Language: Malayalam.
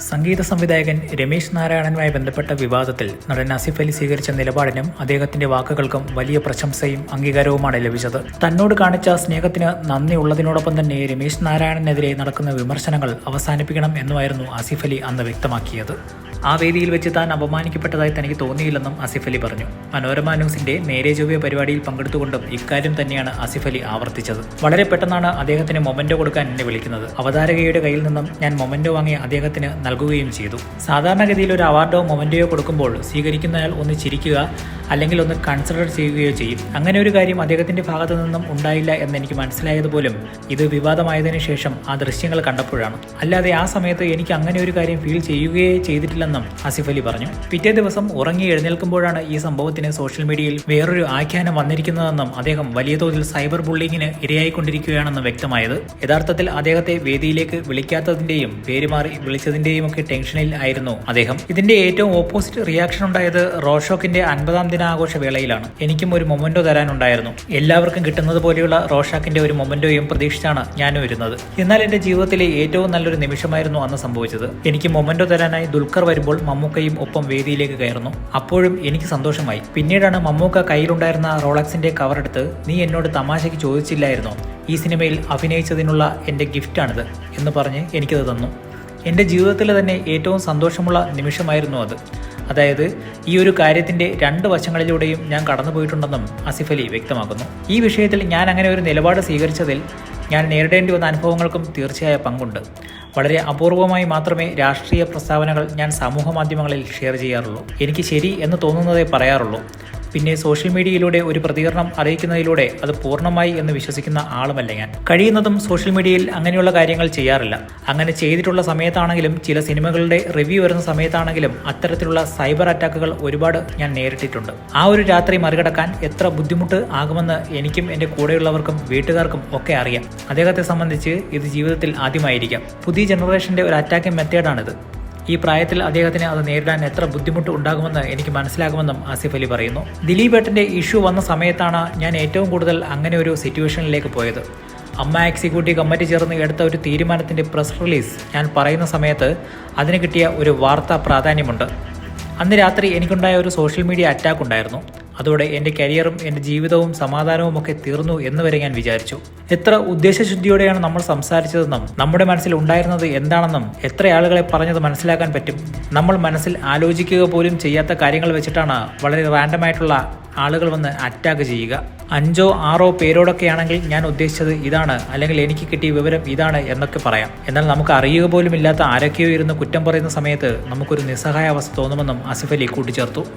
സംഗീത സംവിധായകൻ രമേശ് നാരായണനുമായി ബന്ധപ്പെട്ട വിവാദത്തിൽ നടൻ ആസിഫ് അലി സ്വീകരിച്ച നിലപാടിനും അദ്ദേഹത്തിന്റെ വാക്കുകൾക്കും വലിയ പ്രശംസയും അംഗീകാരവുമാണ് ലഭിച്ചത്. തന്നോട് കാണിച്ച സ്നേഹത്തിന് നന്ദിയുള്ളതിനോടൊപ്പം തന്നെ രമേശ് നാരായണനെതിരെ നടക്കുന്ന വിമർശനങ്ങൾ അവസാനിപ്പിക്കണം എന്നുമായിരുന്നു ആസിഫ് അലി അന്ന് വ്യക്തമാക്കിയത്. ആ വേദിയിൽ വെച്ച് താൻ അപമാനിക്കപ്പെട്ടതായി തനിക്ക് തോന്നിയില്ലെന്നും ആസിഫ് അലി പറഞ്ഞു. മനോരമ ന്യൂസിന്റെ നേരെ ചൊവ്വേ പരിപാടിയിൽ പങ്കെടുത്തുകൊണ്ടും ഇക്കാര്യം തന്നെയാണ് ആസിഫ് അലി ആവർത്തിച്ചത്. വളരെ പെട്ടെന്നാണ് അദ്ദേഹത്തിന് മൊമെന്റോ കൊടുക്കാൻ എന്നെ വിളിക്കുന്നത്. അവതാരകയുടെ കയ്യിൽ നിന്നും ഞാൻ മൊമെന്റോ വാങ്ങി അദ്ദേഹത്തിന് നൽകുകയും ചെയ്തു. സാധാരണഗതിയിൽ ഒരു അവാർഡോ മൊമെന്റോയോ കൊടുക്കുമ്പോൾ സ്വീകരിക്കുന്നയാൾ ഒന്ന് ചിരിക്കുക അല്ലെങ്കിൽ ഒന്ന് കൺസിഡർ ചെയ്യുകയോ ചെയ്യും. അങ്ങനെ ഒരു കാര്യം അദ്ദേഹത്തിന്റെ ഭാഗത്തു നിന്നും ഉണ്ടായില്ല എന്ന് എനിക്ക് മനസ്സിലായതുപോലും ഇത് വിവാദമായതിനു ശേഷം ആ ദൃശ്യങ്ങൾ കണ്ടപ്പോഴാണ്. അല്ലാതെ ആ സമയത്ത് എനിക്ക് അങ്ങനെ ഒരു കാര്യം ഫീൽ ചെയ്യുകയേ ചെയ്തിട്ടില്ലെന്നും ആസിഫ് അലി പറഞ്ഞു. പിറ്റേ ദിവസം ഉറങ്ങി എഴുന്നേൽക്കുമ്പോഴാണ് ഈ സംഭവത്തിന് സോഷ്യൽ മീഡിയയിൽ വേറൊരു ആഖ്യാനം വന്നിരിക്കുന്നതെന്നും അദ്ദേഹം വലിയ തോതിൽ സൈബർ ബുള്ളിങ്ങിന് ഇരയായിക്കൊണ്ടിരിക്കുകയാണെന്ന് വ്യക്തമായത്. യഥാർത്ഥത്തിൽ അദ്ദേഹത്തെ വേദിയിലേക്ക് വിളിക്കാത്തതിന്റെയും പേര് മാറി വിളിച്ചതിന്റെയും ഒക്കെ ടെൻഷനിൽ ആയിരുന്നു അദ്ദേഹം. ഇതിന്റെ ഏറ്റവും ഓപ്പോസിറ്റ് റിയാക്ഷൻ ഉണ്ടായത് റോഷോക്കിന്റെ 50ാം ദിനാഘോഷ വേളയിലാണ്. എനിക്കും ഒരു മൊമെന്റോ തരാനുണ്ടായിരുന്നു. എല്ലാവർക്കും കിട്ടുന്നത് പോലെയുള്ള റോഷാക്കിന്റെ ഒരു മൊമെന്റോയും പ്രതീക്ഷിച്ചാണ് ഞാനും ഇരുന്നത്. എന്നാൽ എന്റെ ജീവിതത്തിലെ ഏറ്റവും നല്ലൊരു നിമിഷമായിരുന്നു അന്ന് സംഭവിച്ചത്. എനിക്ക് മൊമെന്റോ തരാനായി ദുൽഖർ വരുമ്പോൾ മമ്മൂക്കയും ഒപ്പം വേദിയിലേക്ക് കയറുന്നു. അപ്പോഴും എനിക്ക് സന്തോഷമായി. പിന്നീടാണ് മമ്മൂക്ക കയ്യിലുണ്ടായിരുന്ന റോളക്സിന്റെ കവർ എടുത്ത്, നീ എന്നോട് തമാശയ്ക്ക് ചോദിച്ചില്ലായിരുന്നോ ഈ സിനിമയിൽ അഭിനയിച്ചതിനുള്ള എൻ്റെ ഗിഫ്റ്റാണിത് എന്ന് പറഞ്ഞ് എനിക്കത് തന്നു. എൻ്റെ ജീവിതത്തിലെ തന്നെ ഏറ്റവും സന്തോഷമുള്ള നിമിഷമായിരുന്നു അത്. അതായത് ഈ ഒരു കാര്യത്തിൻ്റെ 2 വശങ്ങളിലൂടെയും ഞാൻ കടന്നുപോയിട്ടുണ്ടെന്നും ആസിഫ് അലി വ്യക്തമാക്കുന്നു. ഈ വിഷയത്തിൽ ഞാൻ അങ്ങനെ ഒരു നിലപാട് സ്വീകരിച്ചതിൽ ഞാൻ നേരിടേണ്ടി വന്ന അനുഭവങ്ങൾക്കും തീർച്ചയായ പങ്കുണ്ട്. വളരെ അപൂർവമായി മാത്രമേ രാഷ്ട്രീയ പ്രസ്താവനകൾ ഞാൻ സമൂഹ മാധ്യമങ്ങളിൽ ഷെയർ ചെയ്യാറുള്ളൂ. എനിക്ക് ശരി എന്ന് തോന്നുന്നതേ പറയാറുള്ളൂ. പിന്നെ സോഷ്യൽ മീഡിയയിലൂടെ ഒരു പ്രതികരണം അറിയിക്കുന്നതിലൂടെ അത് പൂർണ്ണമായി എന്ന് വിശ്വസിക്കുന്ന ആളുമല്ല ഞാൻ. കഴിയുന്നതും സോഷ്യൽ മീഡിയയിൽ അങ്ങനെയുള്ള കാര്യങ്ങൾ ചെയ്യാറില്ല. അങ്ങനെ ചെയ്തിട്ടുള്ള സമയത്താണെങ്കിലും ചില സിനിമകളുടെ റിവ്യൂ വരുന്ന സമയത്താണെങ്കിലും അത്തരത്തിലുള്ള സൈബർ അറ്റാക്കുകൾ ഒരുപാട് ഞാൻ നേരിട്ടിട്ടുണ്ട്. ആ ഒരു രാത്രി മറികടക്കാൻ എത്ര ബുദ്ധിമുട്ട് ആകുമെന്ന് എനിക്കും എൻ്റെ കൂടെയുള്ളവർക്കും വീട്ടുകാർക്കും ഒക്കെ അറിയാം. അദ്ദേഹത്തെ സംബന്ധിച്ച് ഇത് ജീവിതത്തിൽ ആദ്യമായിരിക്കാം. പുതിയ ജനറേഷന്റെ ഒരു അറ്റാക്കിംഗ് മെത്തേഡാണിത്. ഈ പ്രായത്തിൽ അദ്ദേഹത്തിന് അത് നേരിടാൻ എത്ര ബുദ്ധിമുട്ട് ഉണ്ടാകുമെന്ന് എനിക്ക് മനസ്സിലാകുമെന്നും ആസിഫ് അലി പറയുന്നു. ദിലീപ് ഏട്ടൻ്റെ ഇഷ്യൂ വന്ന സമയത്താണ് ഞാൻ ഏറ്റവും കൂടുതൽ അങ്ങനെ ഒരു സിറ്റുവേഷനിലേക്ക് പോയത്. അമ്മ എക്സിക്യൂട്ടീവ് കമ്മിറ്റി ചേർന്ന് എടുത്ത ഒരു തീരുമാനത്തിൻ്റെ പ്രസ് റിലീസ് ഞാൻ പറയുന്ന സമയത്ത് അതിന് കിട്ടിയ ഒരു വാർത്താ പ്രാധാന്യമുണ്ട്. അന്ന് രാത്രി എനിക്കുണ്ടായ ഒരു സോഷ്യൽ മീഡിയ അറ്റാക്ക് ഉണ്ടായിരുന്നു. അതോടെ എൻ്റെ കരിയറും എൻ്റെ ജീവിതവും സമാധാനവും ഒക്കെ തീർന്നു എന്ന് വരെ ഞാൻ വിചാരിച്ചു. എത്ര ഉദ്ദേശശുദ്ധിയോടെയാണ് നമ്മൾ സംസാരിച്ചതെന്നും നമ്മുടെ മനസ്സിൽ ഉണ്ടായിരുന്നത് എന്താണെന്നും എത്ര ആളുകളെ പറഞ്ഞത് മനസ്സിലാക്കാൻ പറ്റും. നമ്മൾ മനസ്സിൽ ആലോചിക്കുക പോലും ചെയ്യാത്ത കാര്യങ്ങൾ വെച്ചിട്ടാണ് വളരെ റാൻഡമായിട്ടുള്ള ആളുകൾ വന്ന് അറ്റാക്ക് ചെയ്യുക. 5 or 6 പേരോടൊക്കെയാണെങ്കിൽ ഞാൻ ഉദ്ദേശിച്ചത് ഇതാണ്, അല്ലെങ്കിൽ എനിക്ക് കിട്ടിയ വിവരം ഇതാണ് എന്നൊക്കെ പറയാം. എന്നാൽ നമുക്ക് അറിയുക പോലും ഇല്ലാത്ത ആരൊക്കെയോ ഇരുന്ന് കുറ്റം പറയുന്ന സമയത്ത് നമുക്കൊരു നിസ്സഹായാവസ്ഥ തോന്നുമെന്നും ആസിഫ് അലി കൂട്ടിച്ചേർത്തു.